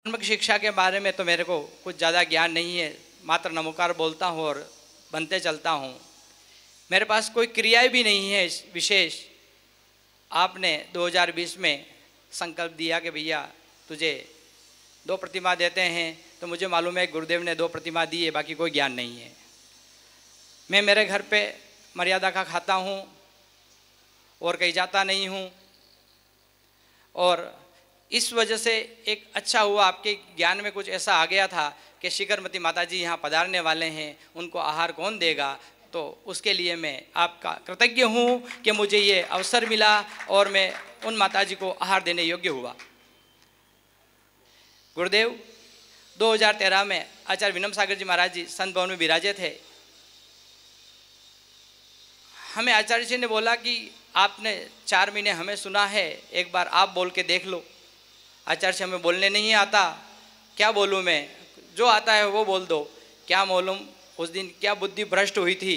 धार्मिक शिक्षा के बारे में तो मेरे को कुछ ज़्यादा ज्ञान नहीं है, मात्र नमोकार बोलता हूँ और बनते चलता हूँ। मेरे पास कोई क्रियाएं भी नहीं है विशेष। आपने 2020 में संकल्प दिया कि भैया तुझे 2 प्रतिमा देते हैं, तो मुझे मालूम है गुरुदेव ने 2 प्रतिमा दी है, बाकी कोई ज्ञान नहीं है। मैं मेरे घर पे मर्यादा का खाता हूँ और कहीं जाता नहीं हूँ, और इस वजह से एक अच्छा हुआ आपके ज्ञान में कुछ ऐसा आ गया था कि शिखरमती माता जी यहाँ पधारने वाले हैं, उनको आहार कौन देगा। तो उसके लिए मैं आपका कृतज्ञ हूँ कि मुझे ये अवसर मिला और मैं उन माता जी को आहार देने योग्य हुआ। गुरुदेव 2013 में आचार्य विनम्र सागर जी महाराज जी संत भवन में विराजे थे। हमें आचार्य जी ने बोला कि आपने 4 महीने हमें सुना है, एक बार आप बोल के देख लो। आचार्य जी हमें बोलने नहीं आता, क्या बोलूँ मैं, जो आता है वो बोल दो। क्या मालूम उस दिन क्या बुद्धि भ्रष्ट हुई थी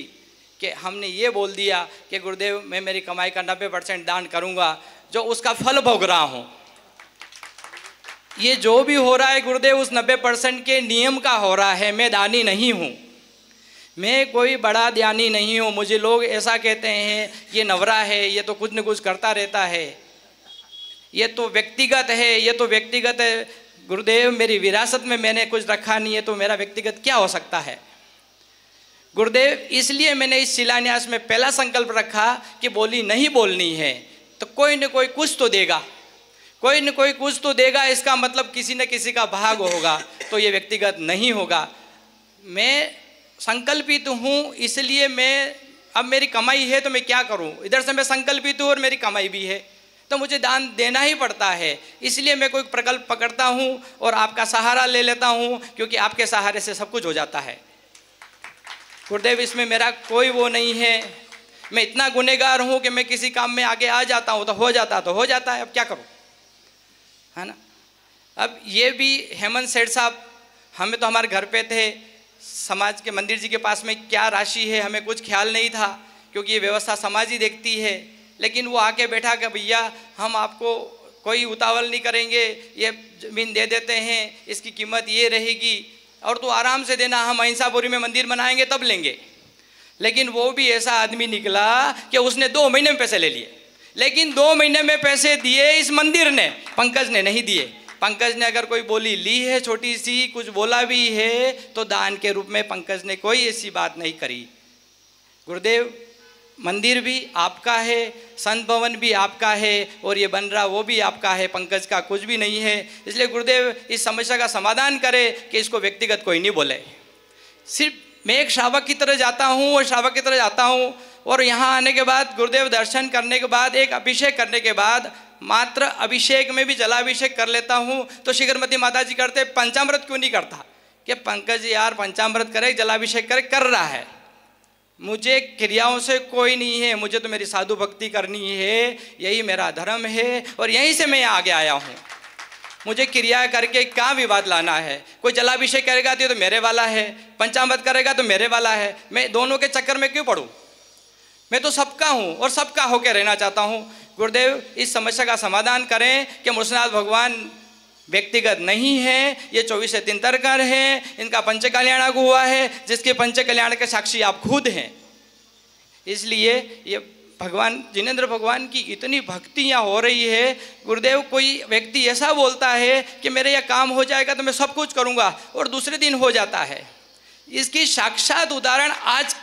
कि हमने ये बोल दिया कि गुरुदेव मैं मेरी कमाई का 90% दान करूँगा, जो उसका फल भोग रहा हूँ। ये जो भी हो रहा है गुरुदेव उस 90% के नियम का हो रहा है। मैं दानी नहीं हूँ, मैं कोई बड़ा ज्ञानी नहीं हूँ। मुझे लोग ऐसा कहते हैं ये नवरा है, ये तो कुछ न कुछ करता रहता है, ये तो व्यक्तिगत है, ये तो व्यक्तिगत है। गुरुदेव मेरी विरासत में मैंने कुछ रखा नहीं है, तो मेरा व्यक्तिगत क्या हो सकता है। गुरुदेव इसलिए मैंने इस शिलान्यास में पहला संकल्प रखा कि बोली नहीं बोलनी है, तो कोई न कोई कुछ तो देगा, कोई न कोई कुछ तो देगा। इसका मतलब किसी न किसी का भाग होगा, तो ये व्यक्तिगत नहीं होगा। मैं संकल्पित हूँ, इसलिए मैं अब मेरी कमाई है तो मैं क्या करूँ। इधर से मैं संकल्पित हूँ और मेरी कमाई भी है, तो मुझे दान देना ही पड़ता है। इसलिए मैं कोई प्रकल्प पकड़ता हूँ और आपका सहारा ले लेता हूँ, क्योंकि आपके सहारे से सब कुछ हो जाता है। गुरुदेव इसमें मेरा कोई वो नहीं है। मैं इतना गुनहगार हूँ कि मैं किसी काम में आगे आ जाता हूँ तो हो जाता है, अब क्या करूँ, है ना। अब ये भी हेमंत सेठ साहब, हमें तो हमारे घर पे थे, समाज के मंदिर जी के पास में क्या राशि है हमें कुछ ख्याल नहीं था, क्योंकि ये व्यवस्था समाज ही देखती है। लेकिन वो आके बैठा कि भैया हम आपको कोई उतावल नहीं करेंगे, ये ज़मीन दे देते हैं, इसकी कीमत ये रहेगी और तो आराम से देना, हम अहिंसापुरी में मंदिर बनाएंगे तब लेंगे। लेकिन वो भी ऐसा आदमी निकला कि उसने 2 महीने में पैसे ले लिए, लेकिन 2 महीने में पैसे दिए इस मंदिर ने, पंकज ने नहीं दिए। पंकज ने अगर कोई बोली ली है छोटी सी, कुछ बोला भी है, तो दान के रूप में पंकज ने कोई ऐसी बात नहीं करी। गुरुदेव मंदिर भी आपका है, संत भवन भी आपका है, और ये बन रहा वो भी आपका है, पंकज का कुछ भी नहीं है। इसलिए गुरुदेव इस समस्या का समाधान करे कि इसको व्यक्तिगत कोई नहीं बोले। सिर्फ मैं एक श्रावक की तरह जाता हूँ और श्रावक की तरह जाता हूँ, और यहाँ आने के बाद गुरुदेव दर्शन करने के बाद, एक अभिषेक करने के बाद, मात्र अभिषेक में भी जलाभिषेक कर लेता हूँ। तो शिखरमती माता जी करते, पंचामृत क्यों नहीं करता कि पंकज यार पंचामृत करे, जलाभिषेक करे, कर रहा है। मुझे क्रियाओं से कोई नहीं है, मुझे तो मेरी साधु भक्ति करनी है, यही मेरा धर्म है, और यहीं से मैं आगे आया हूँ। मुझे क्रिया करके क्या विवाद लाना है। कोई जलाभिषेक करेगा तो मेरे वाला है, पंचामृत करेगा तो मेरे वाला है। मैं दोनों के चक्कर में क्यों पड़ूँ। मैं तो सबका हूँ और सबका होकर रहना चाहता हूँ। गुरुदेव इस समस्या का समाधान करें कि मूर्छनाथ भगवान व्यक्तिगत नहीं है, ये 24 तीर्थंकर हैं, इनका पंच कल्याण हुआ है, जिसके पंच कल्याण के साक्षी आप खुद हैं। इसलिए ये भगवान जिनेंद्र भगवान की इतनी भक्तियाँ हो रही है। गुरुदेव कोई व्यक्ति ऐसा बोलता है कि मेरे यह काम हो जाएगा तो मैं सब कुछ करूँगा, और दूसरे दिन हो जाता है। इसकी साक्षात उदाहरण आज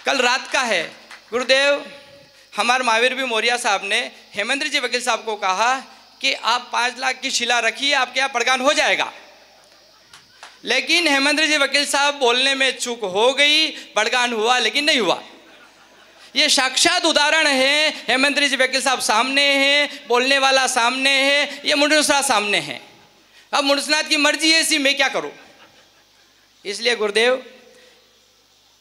कल रात का है। गुरुदेव हमारे महावीर भी मौर्य साहब ने हेमेंद्र जी वकील साहब को कहा कि आप 5 लाख की शिला रखिए, आपके यहाँ प्रगान हो जाएगा। लेकिन हेमेंद्र जी वकील साहब बोलने में चूक हो गई, प्रगान हुआ लेकिन नहीं हुआ। ये साक्षात उदाहरण है। हेमेंद्र जी वकील साहब सामने हैं, बोलने वाला सामने है, ये मूर्छनाथ सामने है। अब मूर्छनाथ की मर्जी है, ऐसी मैं क्या करूँ। इसलिए गुरुदेव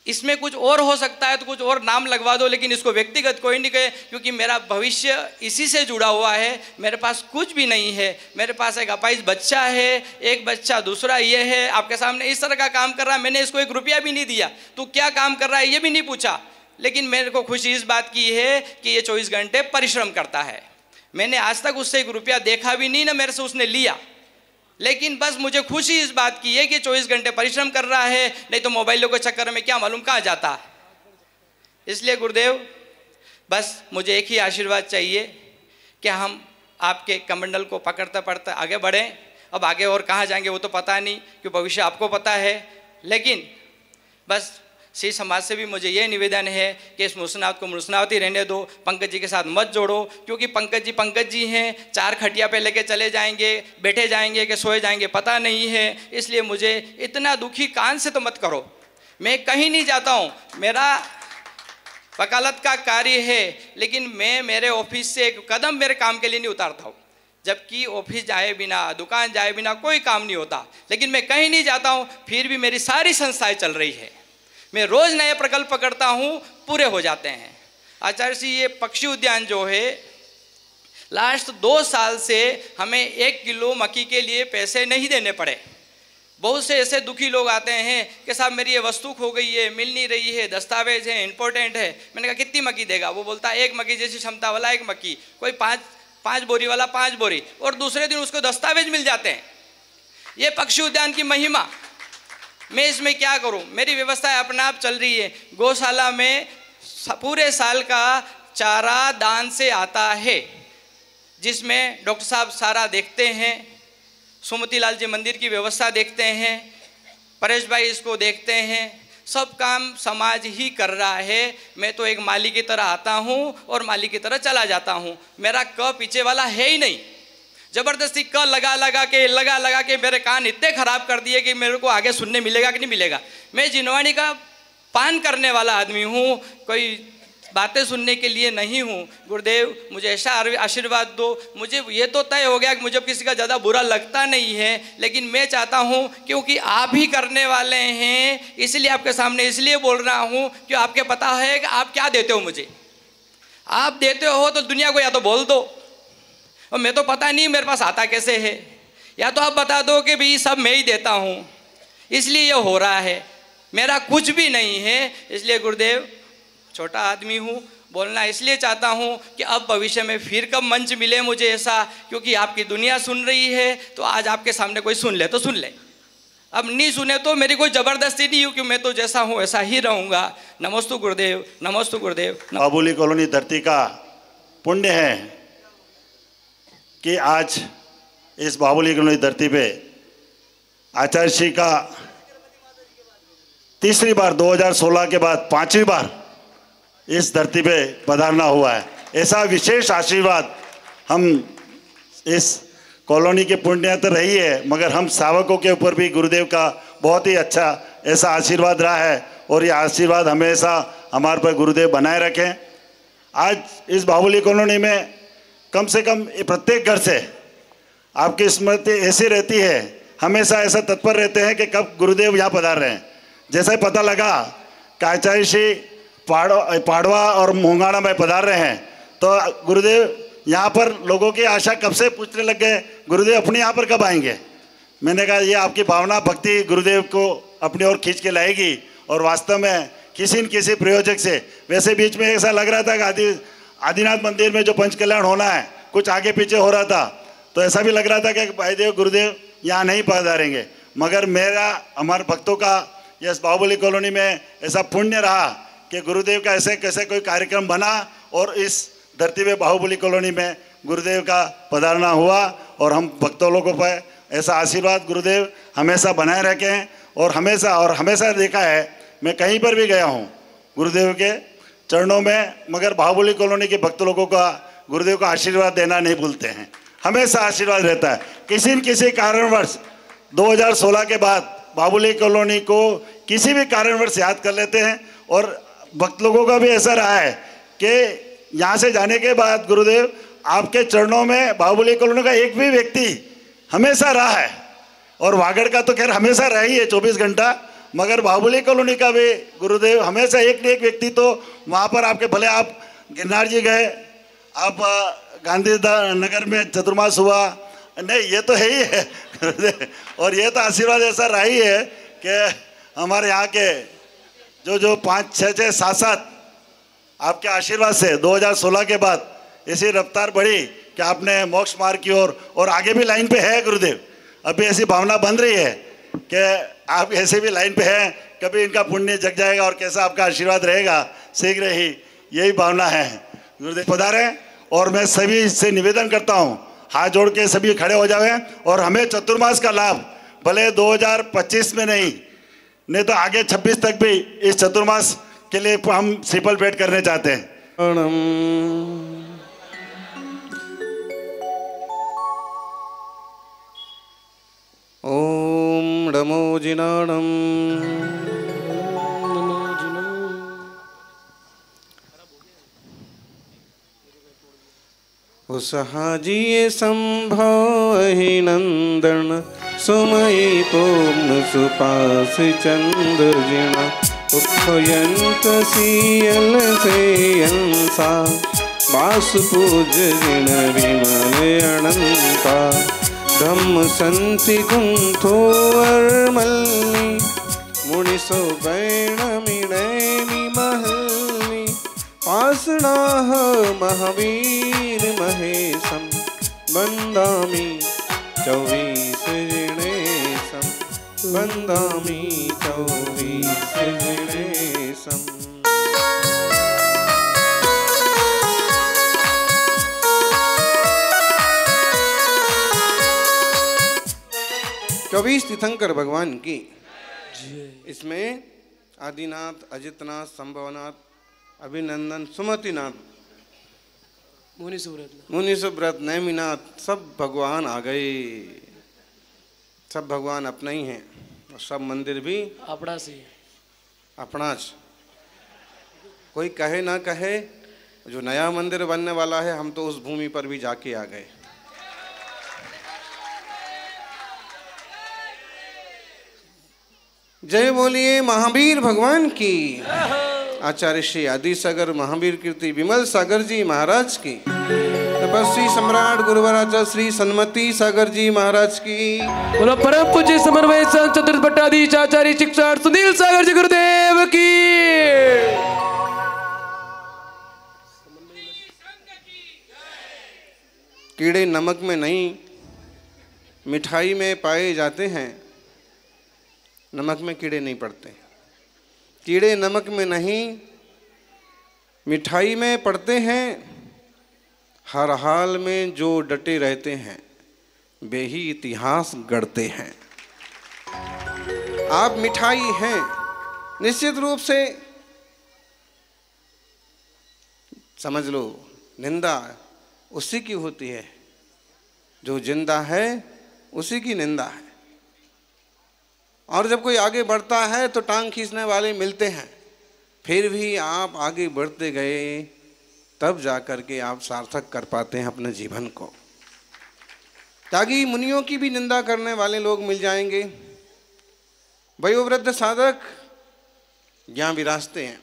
इसमें कुछ और हो सकता है तो कुछ और नाम लगवा दो, लेकिन इसको व्यक्तिगत कोई नहीं कहे, क्योंकि मेरा भविष्य इसी से जुड़ा हुआ है। मेरे पास कुछ भी नहीं है। मेरे पास एक अपाहिज बच्चा है, एक बच्चा दूसरा ये है, आपके सामने इस तरह का काम कर रहा है। मैंने इसको 1 रुपया भी नहीं दिया, तू क्या काम कर रहा है ये भी नहीं पूछा। लेकिन मेरे को खुशी इस बात की है कि ये 24 घंटे परिश्रम करता है। मैंने आज तक उससे 1 रुपया देखा भी नहीं, ना मेरे से उसने लिया। लेकिन बस मुझे खुशी इस बात की है कि 24 घंटे परिश्रम कर रहा है, नहीं तो मोबाइलों के चक्कर में क्या मालूम कहाँ जाता है। इसलिए गुरुदेव बस मुझे एक ही आशीर्वाद चाहिए कि हम आपके कमंडल को पकड़ते पकड़ते आगे बढ़ें। अब आगे और कहाँ जाएंगे वो तो पता नहीं, कि भविष्य आपको पता है, लेकिन बस श्री समाज से भी मुझे ये निवेदन है कि इस मुसनावत को मुसनावत ही रहने दो, पंकज जी के साथ मत जोड़ो, क्योंकि पंकज जी हैं, 4 खटिया पे लेके चले जाएंगे, बैठे जाएंगे कि सोए जाएंगे पता नहीं है। इसलिए मुझे इतना दुखी कान से तो मत करो। मैं कहीं नहीं जाता हूँ, मेरा वकालत का कार्य है, लेकिन मैं मेरे ऑफिस से एक कदम मेरे काम के लिए नहीं उतारता हूँ। जबकि ऑफिस जाए बिना, दुकान जाए बिना कोई काम नहीं होता, लेकिन मैं कहीं नहीं जाता हूँ, फिर भी मेरी सारी संस्थाएं चल रही है। मैं रोज़ नए प्रकल्प पकड़ता हूँ, पूरे हो जाते हैं। आचार्य जी, ये पक्षी उद्यान जो है, लास्ट 2 साल से हमें 1 किलो मक्की के लिए पैसे नहीं देने पड़े। बहुत से ऐसे दुखी लोग आते हैं कि साहब मेरी ये वस्तु खो गई है, मिल नहीं रही है, दस्तावेज है, इंपॉर्टेंट है। मैंने कहा कितनी मक्की देगा? वो बोलता है 1 मक्की जैसी क्षमता वाला 1 मक्की, कोई 5 बोरी वाला 5 बोरी, और दूसरे दिन उसको दस्तावेज मिल जाते हैं। ये पक्षी उद्यान की महिमा। मैं इसमें क्या करूं? मेरी व्यवस्था अपने आप चल रही है। गौशाला में पूरे साल का चारा दान से आता है, जिसमें डॉक्टर साहब सारा देखते हैं, सुमति लाल जी मंदिर की व्यवस्था देखते हैं, परेश भाई इसको देखते हैं, सब काम समाज ही कर रहा है। मैं तो एक माली की तरह आता हूँ और माली की तरह चला जाता हूँ। मेरा क पीछे वाला है ही नहीं। जबरदस्ती क लगा लगा के मेरे कान इतने खराब कर दिए कि मेरे को आगे सुनने मिलेगा कि नहीं मिलेगा। मैं जिनवाणी का पान करने वाला आदमी हूँ, कोई बातें सुनने के लिए नहीं हूँ। गुरुदेव मुझे ऐसा आशीर्वाद दो। मुझे ये तो तय हो गया कि मुझे किसी का ज़्यादा बुरा लगता नहीं है, लेकिन मैं चाहता हूँ क्योंकि आप ही करने वाले हैं, इसलिए आपके सामने इसलिए बोल रहा हूँ कि आपके पता है कि आप क्या देते हो मुझे। आप देते हो तो दुनिया को या तो बोल दो, और मैं तो पता नहीं मेरे पास आता कैसे है, या तो आप बता दो कि भाई सब मैं ही देता हूँ, इसलिए ये हो रहा है, मेरा कुछ भी नहीं है। इसलिए गुरुदेव छोटा आदमी हूँ, बोलना इसलिए चाहता हूँ कि अब भविष्य में फिर कब मंच मिले मुझे ऐसा, क्योंकि आपकी दुनिया सुन रही है, तो आज आपके सामने कोई सुन ले तो सुन ले, अब नहीं सुने तो मेरी कोई ज़बरदस्ती नहीं हो कि मैं तो जैसा हूँ ऐसा ही रहूँगा। नमस्तु गुरुदेव, नमस्तु गुरुदेव। बाबुली कॉलोनी धरती का पुण्य है कि आज इस बाबुली कॉलोनी धरती पे आचार्य श्री का तीसरी बार 2016 के बाद 5वीं बार इस धरती पे पधारना हुआ है। ऐसा विशेष आशीर्वाद हम इस कॉलोनी के पुण्य तो रही है, मगर हम सावकों के ऊपर भी गुरुदेव का बहुत ही अच्छा ऐसा आशीर्वाद रहा है, और ये आशीर्वाद हमेशा हमारे पर गुरुदेव बनाए रखें। आज इस बाबुली कॉलोनी में कम से कम प्रत्येक घर से आपकी स्मृति ऐसी रहती है, हमेशा ऐसा तत्पर रहते हैं कि कब गुरुदेव यहाँ पधार रहे हैं। जैसे पता लगा कि आचार्य श्री पाड़वा और मोंगाणा में पधार रहे हैं, तो गुरुदेव यहाँ पर लोगों की आशा कब से पूछने लग गए, गुरुदेव अपने यहाँ पर कब आएंगे। मैंने कहा ये आपकी भावना भक्ति गुरुदेव को अपनी ओर खींच के लाएगी, और वास्तव में किसी न किसी प्रयोजक से, वैसे बीच में ऐसा लग रहा था कि आदिनाथ मंदिर में जो पंच कल्याण होना है कुछ आगे पीछे हो रहा था, तो ऐसा भी लग रहा था कि भाईदेव गुरुदेव यहाँ नहीं पधारेंगे, मगर मेरा हमारे भक्तों का यस बाहुबली कॉलोनी में ऐसा पुण्य रहा कि गुरुदेव का ऐसे कैसे कोई कार्यक्रम बना, और इस धरती पे बाहुबली कॉलोनी में गुरुदेव का पधारना हुआ, और हम भक्तों लोगों पर ऐसा आशीर्वाद गुरुदेव हमेशा बनाए रखें। और हमेशा देखा है, मैं कहीं पर भी गया हूँ गुरुदेव के चरणों में, मगर बाहुबली कॉलोनी के भक्त लोगों का गुरुदेव का आशीर्वाद देना नहीं भूलते हैं, हमेशा आशीर्वाद रहता है। किसी न किसी कारणवश 2016 के बाद बाहुबली कॉलोनी को किसी भी कारणवश याद कर लेते हैं, और भक्त लोगों का भी ऐसा रहा है कि यहाँ से जाने के बाद गुरुदेव आपके चरणों में बाहुबली कॉलोनी का एक भी व्यक्ति हमेशा रहा है, और वागड़ का तो खैर हमेशा रहा ही है 24 घंटा, मगर बाहुबली कॉलोनी का भी गुरुदेव हमेशा एक न एक व्यक्ति तो वहाँ पर आपके, भले आप गिरनार जी गए, आप गांधी नगर में चतुर्मास हुआ, नहीं ये तो है ही है और ये तो आशीर्वाद ऐसा रहा ही है कि हमारे यहाँ के जो 5, 6, 7 आपके आशीर्वाद से 2016 के बाद ऐसी रफ्तार बढ़ी कि आपने मोक्ष मार्ग की ओर और आगे भी लाइन पे है गुरुदेव। अभी ऐसी भावना बन रही है कि आप ऐसे भी लाइन पे हैं, कभी इनका पुण्य जग जाएगा और कैसा आपका आशीर्वाद रहेगा शीघ्र ही, यही भावना है। गुरुदेव पधारे और मैं सभी से निवेदन करता हूँ, हाथ जोड़ के सभी खड़े हो जाएं और हमें चतुर्मास का लाभ भले 2025 में नहीं तो आगे 26 तक भी इस चतुर्मास के लिए हम श्रीफल भेंट करने चाहते हैं। ओम नमो जिनाणम उसहाजिए संभव ही नंदन सुमयी पूर्ण सुपास चंद्र जिना उपयंत सियल से अंसा वास पूज जिन विमल अनंता धम्म संति कुंठो अर्मल्नि मुनिसो बैणमिणैमि महल्नि पासनाह महावीर महेशम वंदामि चौबीस जिनेशम वंदामि चौबीस जिनेशम। 24 तीर्थंकर भगवान की। इसमें आदिनाथ, अजितनाथ, संभवनाथ, अभिनंदन, सुमतिनाथ, मुनि सुब्रत, नैमिनाथ सब भगवान आ गए। सब भगवान अपना ही हैं और सब मंदिर भी अपना से अपना। कोई कहे ना कहे, जो नया मंदिर बनने वाला है, हम तो उस भूमि पर भी जाके आ गए। जय बोलिए महावीर भगवान की। आचार्य श्री आदि सागर महावीर कीर्ति विमल सागर जी महाराज की। तपस्वी सम्राट गुरुवराचा श्री सन्मति सागर जी महाराज की। बोलो परम पूज्य समन्वय संत चतुर्थ भट्टाधीश आचार्य शिक्षार्थ सुनील सागर जी गुरुदेव की। कीड़े नमक में नहीं, मिठाई में पाए जाते हैं, नमक में कीड़े नहीं पड़ते। कीड़े नमक में नहीं, मिठाई में पड़ते हैं। हर हाल में जो डटे रहते हैं, वे ही इतिहास गढ़ते हैं। आप मिठाई हैं, निश्चित रूप से समझ लो। निंदा उसी की होती है, जो जिंदा है उसी की निंदा है। और जब कोई आगे बढ़ता है तो टांग खींचने वाले मिलते हैं। फिर भी आप आगे बढ़ते गए, तब जाकर के आप सार्थक कर पाते हैं अपने जीवन को। त्यागी मुनियों की भी निंदा करने वाले लोग मिल जाएंगे। वयोवृद्ध साधक यहाँ विराजते हैं।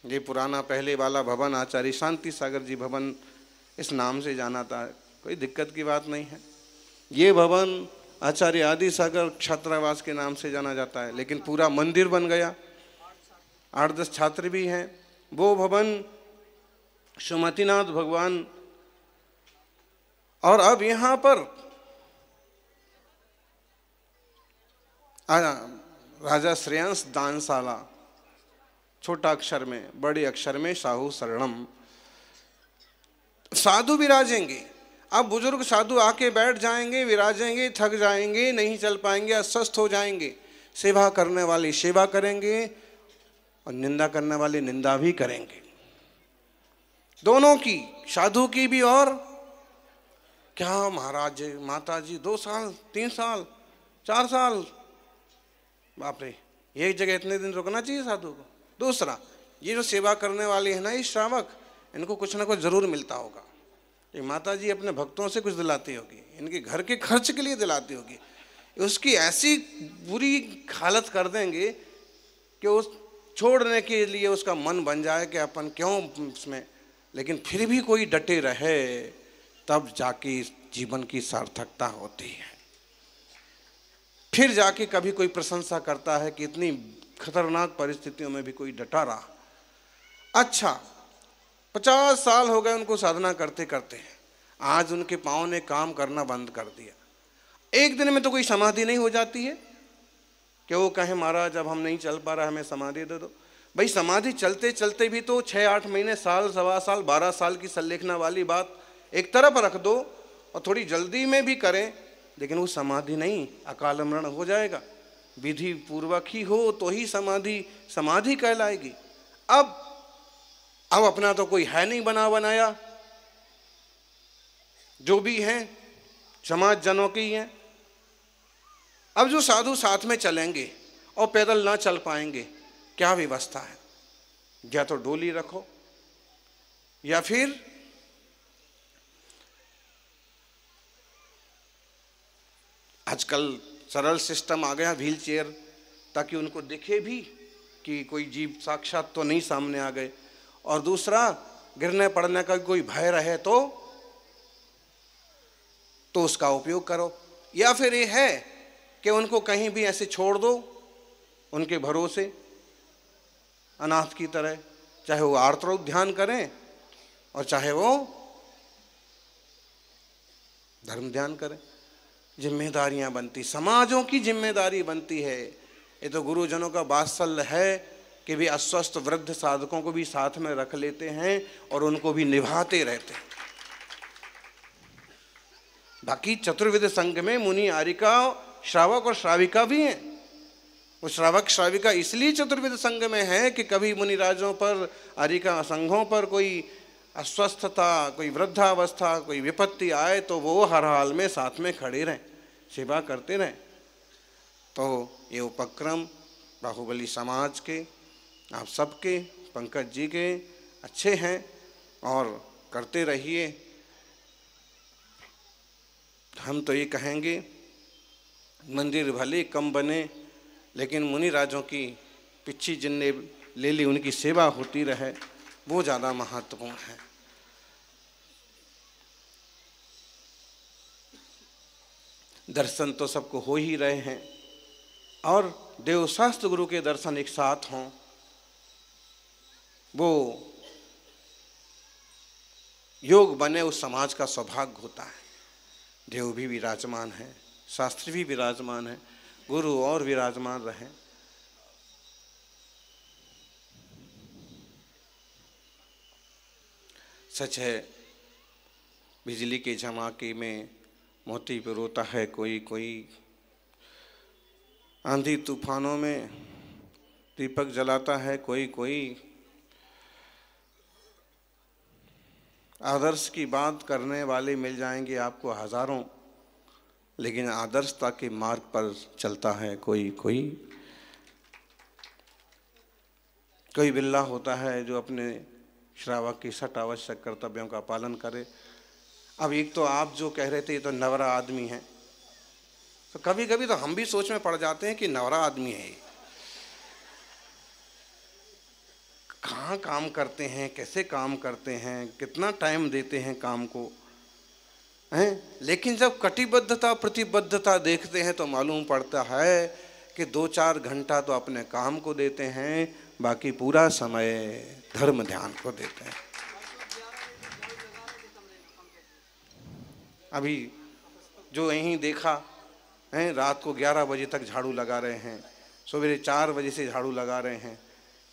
ये पुराना पहले वाला भवन आचार्य शांति सागर जी भवन इस नाम से जाना था, कोई दिक्कत की बात नहीं है। ये भवन आचार्य आदि सागर छात्रावास के नाम से जाना जाता है, लेकिन पूरा मंदिर बन गया। 8-10 छात्र भी हैं। वो भवन सुमतिनाथ भगवान। और अब यहाँ पर राजा श्रेयांश दानशाला, छोटा अक्षर में, बड़े अक्षर में साहू शरणम। साधु विराजेंगे। अब बुजुर्ग साधु आके बैठ जाएंगे, विराजेंगे, थक जाएंगे, नहीं चल पाएंगे, अस्वस्थ हो जाएंगे। सेवा करने वाले सेवा करेंगे और निंदा करने वाले निंदा भी करेंगे। दोनों की, साधु की भी। और क्या महाराज माता जी 2 साल 3 साल 4 साल, बाप रे, एक जगह इतने दिन रुकना चाहिए साधु को। दूसरा, ये जो सेवा करने वाले हैं ना, ये श्रावक, इनको कुछ ना कुछ जरूर मिलता होगा। ये माता जी अपने भक्तों से कुछ दिलाती होगी, इनके घर के खर्च के लिए दिलाती होगी। उसकी ऐसी बुरी हालत कर देंगे कि उस छोड़ने के लिए उसका मन बन जाए कि अपन क्यों उसमें। लेकिन फिर भी कोई डटे रहे, तब जाके जीवन की सार्थकता होती है। फिर जाके कभी कोई प्रशंसा करता है कि इतनी खतरनाक परिस्थितियों में भी कोई डटा रहा। अच्छा, 50 साल हो गए उनको साधना करते करते। आज उनके पाँव ने काम करना बंद कर दिया। एक दिन में तो कोई समाधि नहीं हो जाती है कि वो कहे महाराज अब हम नहीं चल पा रहा, हमें समाधि दे दो। भाई समाधि चलते चलते भी तो 6-8 महीने, साल, सवा साल, 12 साल की संलेखना वाली बात एक तरफ रख दो और थोड़ी जल्दी में भी करें, लेकिन वो समाधि नहीं, अकाल मरण हो जाएगा। विधि पूर्वक ही हो तो ही समाधि कहलाएगी। अब अपना तो कोई है नहीं बना बनाया, जो भी हैं समाज जनों के ही हैं। अब जो साधु साथ में चलेंगे और पैदल ना चल पाएंगे, क्या व्यवस्था है? या तो डोली रखो या फिर आजकल सरल सिस्टम आ गया व्हील चेयर, ताकि उनको दिखे भी कि कोई जीव साक्षात तो नहीं सामने आ गए, और दूसरा गिरने पड़ने का कोई भय रहे तो उसका उपयोग करो। या फिर ये है कि उनको कहीं भी ऐसे छोड़ दो उनके भरोसे, अनाथ की तरह, चाहे वो आर्तरोग ध्यान करें और चाहे वो धर्म ध्यान करें। जिम्मेदारियां बनती, समाजों की जिम्मेदारी बनती है। ये तो गुरुजनों का वात्सल्य है कि वे अस्वस्थ वृद्ध साधकों को भी साथ में रख लेते हैं और उनको भी निभाते रहते हैं। बाकी चतुर्विध संघ में मुनि, आरिका, श्रावक और श्राविका भी हैं। वो श्रावक श्राविका इसलिए चतुर्विध संघ में है कि कभी मुनिराजों पर, आरिका संघों पर कोई अस्वस्थता, कोई वृद्धावस्था, कोई विपत्ति आए तो वो हर हाल में साथ में खड़े रहें, सेवा करते रहें। तो ये उपक्रम बाहुबली समाज के, आप सबके, पंकज जी के अच्छे हैं और करते रहिए। हम तो ये कहेंगे मंदिर भले कम बने, लेकिन मुनि राजों की पिच्छी जिनने ले ली उनकी सेवा होती रहे, वो ज़्यादा महत्वपूर्ण है। दर्शन तो सबको हो ही रहे हैं, और देवशास्त्र गुरु के दर्शन एक साथ हों, वो योग बने, उस समाज का सौभाग्य होता है। देव भी विराजमान है, शास्त्री भी विराजमान है, गुरु और विराजमान रहे। सच है, बिजली के झमाके में मोती पे रोता है कोई कोई, आंधी तूफानों में दीपक जलाता है कोई कोई। आदर्श की बात करने वाले मिल जाएंगे आपको हजारों, लेकिन आदर्शता के मार्ग पर चलता है कोई कोई। कोई बिल्ला होता है जो अपने श्रावक की सट आवश्यक कर्तव्यों का पालन करे। अब एक तो आप जो कह रहे थे ये तो नवरा आदमी है, तो कभी कभी तो हम भी सोच में पड़ जाते हैं कि नवरा आदमी है, कहाँ काम करते हैं, कैसे काम करते हैं, कितना टाइम देते हैं काम को, हैं? लेकिन जब कटिबद्धता, प्रतिबद्धता देखते हैं तो मालूम पड़ता है कि 2-4 घंटा तो अपने काम को देते हैं, बाकी पूरा समय धर्म ध्यान को देते हैं। अभी जो यहीं देखा है, रात को 11 बजे तक झाड़ू लगा रहे हैं, सवेरे 4 बजे से झाड़ू लगा रहे हैं,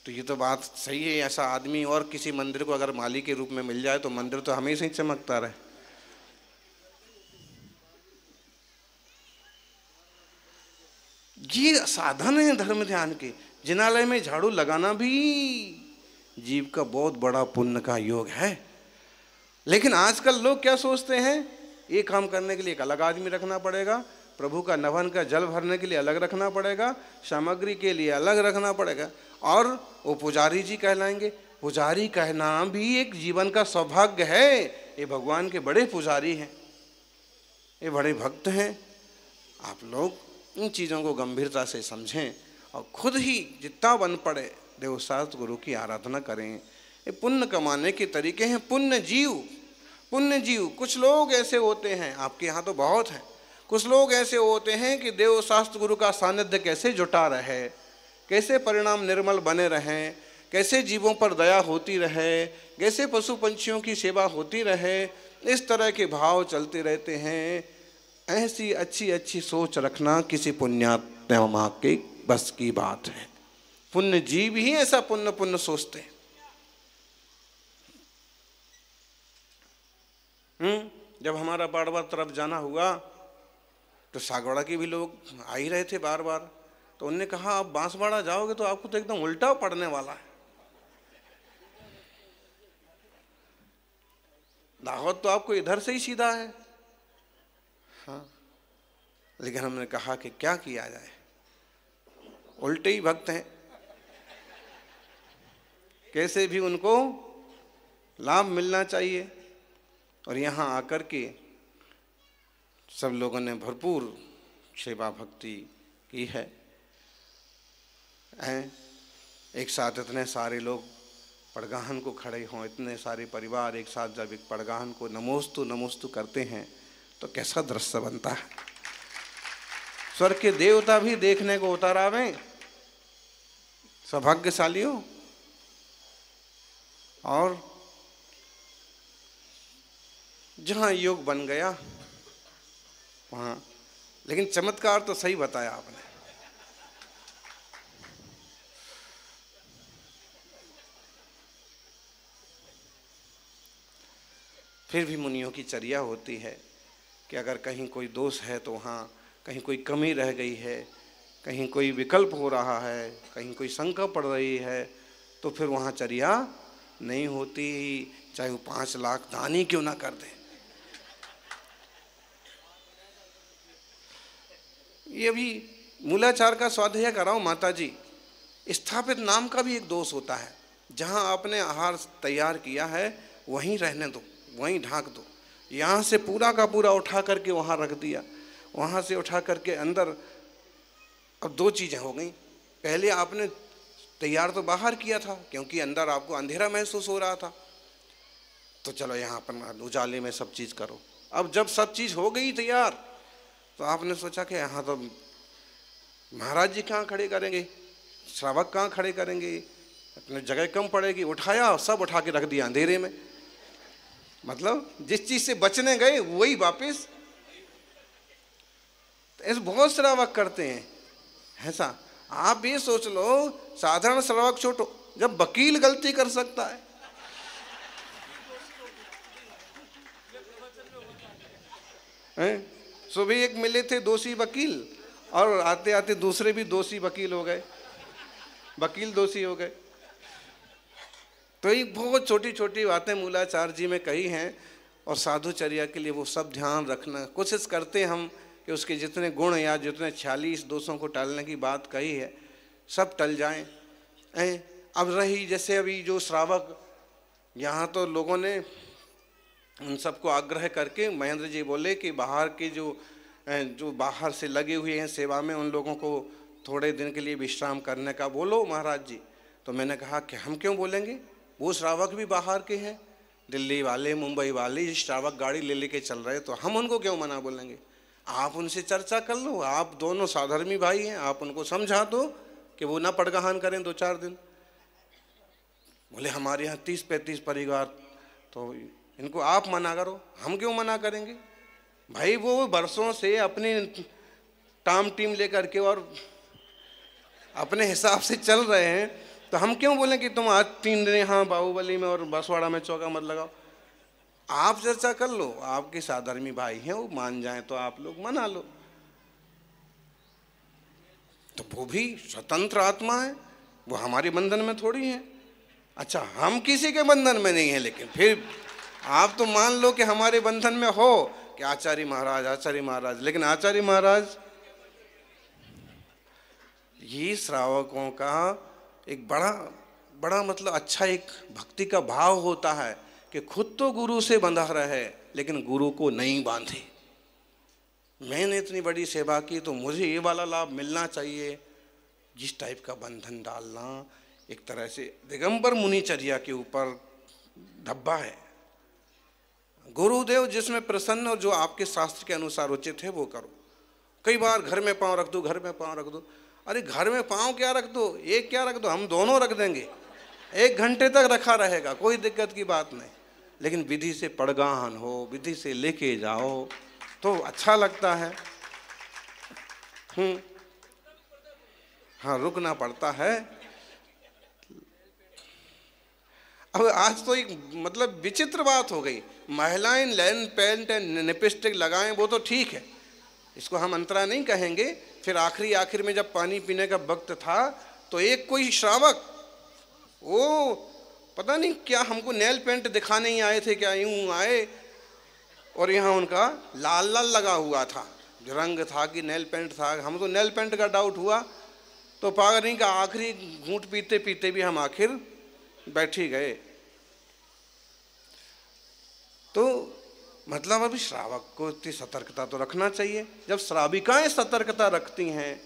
तो ये तो बात सही है। ऐसा आदमी और किसी मंदिर को अगर माली के रूप में मिल जाए तो मंदिर तो हमेशा ही चमकता रहे। ये साधन है धर्म ध्यान के। जिनालय में झाड़ू लगाना भी जीव का बहुत बड़ा पुण्य का योग है। लेकिन आजकल लोग क्या सोचते हैं, ये काम करने के लिए एक अलग आदमी रखना पड़ेगा, प्रभु का नवन का जल भरने के लिए अलग रखना पड़ेगा, सामग्री के लिए अलग रखना पड़ेगा, और वो पुजारी जी कहलाएंगे। पुजारी कहना भी एक जीवन का सौभाग्य है। ये भगवान के बड़े पुजारी हैं, ये बड़े भक्त हैं। आप लोग इन चीज़ों को गंभीरता से समझें और खुद ही जितना बन पड़े देवशास्त्र गुरु की आराधना करें। ये पुण्य कमाने के तरीके हैं। पुण्य जीव कुछ लोग ऐसे होते हैं, आपके यहाँ तो बहुत हैं, कुछ लोग ऐसे होते हैं कि देवशास्त्र गुरु का सानिध्य कैसे जुटा रहे, कैसे परिणाम निर्मल बने रहें, कैसे जीवों पर दया होती रहे, कैसे पशु पंछियों की सेवा होती रहे, इस तरह के भाव चलते रहते हैं। ऐसी अच्छी अच्छी सोच रखना किसी पुण्यात्मा के बस की बात है। पुण्य जीव ही ऐसा पुण्य पुण्य सोचते हैं। जब हमारा बाड़वा तरफ जाना हुआ तो सागवाड़ा के भी लोग आ ही रहे थे बार बार, तो उन्होंने कहा आप बांसवाड़ा जाओगे तो आपको तो एकदम उल्टा पड़ने वाला है, दावत तो आपको इधर से ही सीधा है। हाँ, लेकिन हमने कहा कि क्या किया जाए, उल्टे ही भक्त हैं, कैसे भी उनको लाभ मिलना चाहिए। और यहाँ आकर के सब लोगों ने भरपूर सेवा भक्ति की है। एक साथ इतने सारे लोग पड़गाहन को खड़े हों, इतने सारे परिवार एक साथ जब एक पड़गाहन को नमोस्तु नमोस्तु करते हैं तो कैसा दृश्य बनता है। स्वर्ग के देवता भी देखने को उतर आवे, सौभाग्यशाली हो। और जहाँ योग बन गया वहाँ, लेकिन चमत्कार तो सही बताया आपने। फिर भी मुनियों की चर्या होती है कि अगर कहीं कोई दोष है तो वहाँ कहीं कोई कमी रह गई है, कहीं कोई विकल्प हो रहा है, कहीं कोई शंका पड़ रही है, तो फिर वहाँ चर्या नहीं होती, चाहे वो 5 लाख दान ही क्यों ना कर दे। ये भी मूलाचार का स्वाध्याय कराओ माता जी। स्थापित नाम का भी एक दोष होता है, जहाँ आपने आहार तैयार किया है वहीं रहने दो, वहीं ढांक दो। यहाँ से पूरा का पूरा उठा करके वहाँ रख दिया, वहाँ से उठा करके अंदर। अब 2 चीज़ें हो गई, पहले आपने तैयार तो बाहर किया था क्योंकि अंदर आपको अंधेरा महसूस हो रहा था, तो चलो यहाँ पर उजाले में सब चीज़ करो। अब जब सब चीज़ हो गई तैयार तो आपने सोचा कि यहाँ तो महाराज जी कहाँ खड़े करेंगे, श्रावक कहाँ खड़े करेंगे, अपने जगह कम पड़ेगी। उठाया, सब उठा के रख दिया अंधेरे में। मतलब जिस चीज़ से बचने गए वही वापस। ऐसे बहुत श्रावक करते हैं ऐसा। आप ये सोच लो, साधारण श्रावक छोटो, जब वकील गलती कर सकता है, सुबह एक मिले थे दोषी वकील और आते आते दूसरे भी दोषी वकील हो गए, वकील दोषी हो गए। तो ये बहुत छोटी छोटी बातें मूलाचार जी में कही हैं, और साधुचर्या के लिए वो सब ध्यान रखना कोशिश करते हैं हम कि उसके जितने गुण या जितने 46 दोषों को टालने की बात कही है सब टल जाएं। अब रही जैसे अभी जो श्रावक, यहाँ तो लोगों ने उन सबको आग्रह करके, महेंद्र जी बोले कि बाहर के जो बाहर से लगे हुए हैं सेवा में, उन लोगों को थोड़े दिन के लिए विश्राम करने का बोलो महाराज जी। तो मैंने कहा कि हम क्यों बोलेंगे, वो श्रावक भी बाहर के हैं, दिल्ली वाले मुंबई वाले श्रावक गाड़ी ले लेके चल रहे, तो हम उनको क्यों मना बोलेंगे। आप उनसे चर्चा कर लो, आप दोनों साधर्मी भाई हैं, आप उनको समझा दो कि वो ना पड़गाहन करें 2-4 दिन। बोले हमारे यहाँ 30-35 परिवार, तो इनको आप मना करो, हम क्यों मना करेंगे भाई। वो बरसों से अपनी टाम टीम लेकर के और अपने हिसाब से चल रहे हैं, तो हम क्यों बोलें कि तुम आज 3 दिन यहाँ बाहुबली में और बांसवाड़ा में चौका मत लगाओ। आप चर्चा कर लो, आपके साधर्मी भाई हैं, वो मान जाएं तो आप लोग मना लो। तो वो भी स्वतंत्र आत्मा है, वो हमारे बंधन में थोड़ी है। अच्छा, हम किसी के बंधन में नहीं है, लेकिन फिर आप तो मान लो कि हमारे बंधन में हो कि आचार्य महाराज, लेकिन आचार्य महाराज ये श्रावकों का एक बड़ा मतलब अच्छा एक भक्ति का भाव होता है कि खुद तो गुरु से बंधा रहे लेकिन गुरु को नहीं बांधे। मैंने इतनी बड़ी सेवा की तो मुझे ये वाला लाभ मिलना चाहिए। जिस टाइप का बंधन डालना एक तरह से दिगंबर मुनिचर्या के ऊपर धब्बा है। गुरुदेव जिसमें प्रसन्न और जो आपके शास्त्र के अनुसार उचित है वो करो। कई बार घर में पाँव रख दो, घर में पाँव रख दो। अरे घर में पाँव क्या रख दो, एक क्या रख दो, हम दोनों रख देंगे, 1 घंटे तक रखा रहेगा, कोई दिक्कत की बात नहीं। लेकिन विधि से पड़गाहन हो, विधि से लेके जाओ, तो अच्छा लगता है। हाँ, रुकना पड़ता है। अब आज तो एक मतलब विचित्र बात हो गई, महिलाएं लेन पेंट लिपस्टिक लगाएं वो तो ठीक है, इसको हम अंतरा नहीं कहेंगे। फिर आखिर में जब पानी पीने का वक्त था तो एक कोई श्रावक, वो पता नहीं क्या हमको नेल पेंट दिखाने ही आए थे क्या, यूं आए और यहाँ उनका लाल लाल लगा हुआ था, जो रंग था कि नेल पेंट था। हम तो नेल पेंट का डाउट हुआ, तो पागल का आखिरी घूंट पीते पीते भी हम आखिर बैठ ही गए। तो मतलब अभी श्रावक को इतनी सतर्कता तो रखना चाहिए। जब श्राविकाएं सतर्कता रखती हैं,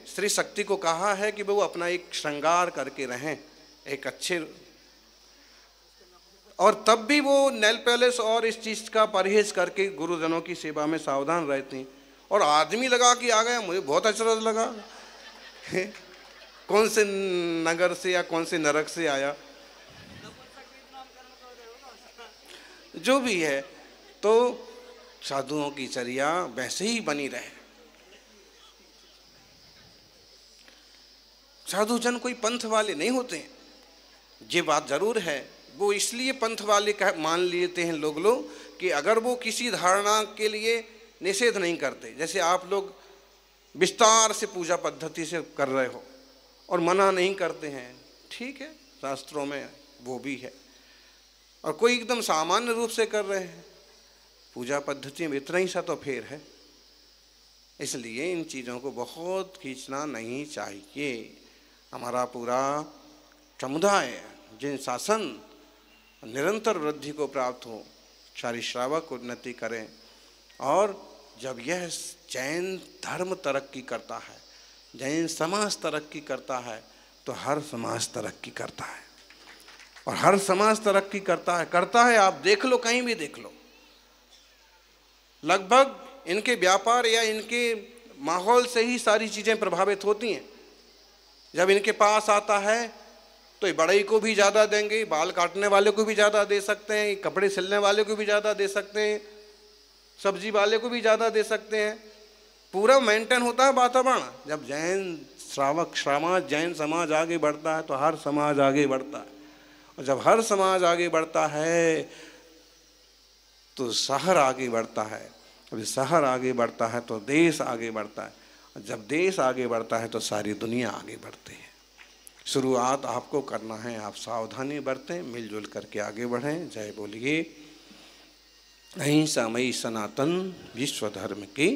स्त्री शक्ति को कहा है कि वो अपना एक श्रृंगार करके रहें एक अच्छे, और तब भी वो नेल पैलेस और इस चीज का परहेज करके गुरुजनों की सेवा में सावधान रहती हैं। और आदमी लगा के आ गया, मुझे बहुत अचरज लगा, कौन से नगर से या कौन से नरक से आया, जो भी है। तो साधुओं की चर्या वैसे ही बनी रहे। साधु जन कोई पंथ वाले नहीं होते हैं, ये बात जरूर है। वो इसलिए पंथ वाले मान लेते हैं लोग कि अगर वो किसी धारणा के लिए निषेध नहीं करते, जैसे आप लोग विस्तार से पूजा पद्धति से कर रहे हो और मना नहीं करते हैं, ठीक है, शास्त्रों में वो भी है। और कोई एकदम सामान्य रूप से कर रहे हैं, पूजा पद्धति में इतना ही सा तो फेर है। इसलिए इन चीज़ों को बहुत खींचना नहीं चाहिए। हमारा पूरा समुदाय जिन शासन निरंतर वृद्धि को प्राप्त हो, सारी श्रावक उन्नति करें। और जब यह जैन धर्म तरक्की करता है, जैन समाज तरक्की करता है, तो हर समाज तरक्की करता है। और हर समाज तरक्की करता है, आप देख लो, कहीं भी देख लो, लगभग इनके व्यापार या इनके माहौल से ही सारी चीज़ें प्रभावित होती हैं। जब इनके पास आता है तो ये बड़ई को भी ज़्यादा देंगे, बाल काटने वाले को भी ज़्यादा दे सकते हैं, कपड़े सिलने वाले को भी ज़्यादा दे सकते हैं, सब्जी वाले को भी ज़्यादा दे सकते हैं। पूरा मेंटेन होता है वातावरण। जब जैन श्रावक समाज, जैन समाज आगे बढ़ता है तो हर समाज आगे बढ़ता है। और जब हर समाज आगे बढ़ता है तो शहर आगे बढ़ता है, और शहर आगे बढ़ता है तो देश आगे बढ़ता है, और जब देश आगे बढ़ता है तो सारी दुनिया आगे बढ़ती है। शुरुआत आपको करना है, आप सावधानी बरतें, मिलजुल करके आगे बढ़ें। जय बोलिए अहिंसामयी सनातन विश्व धर्म की।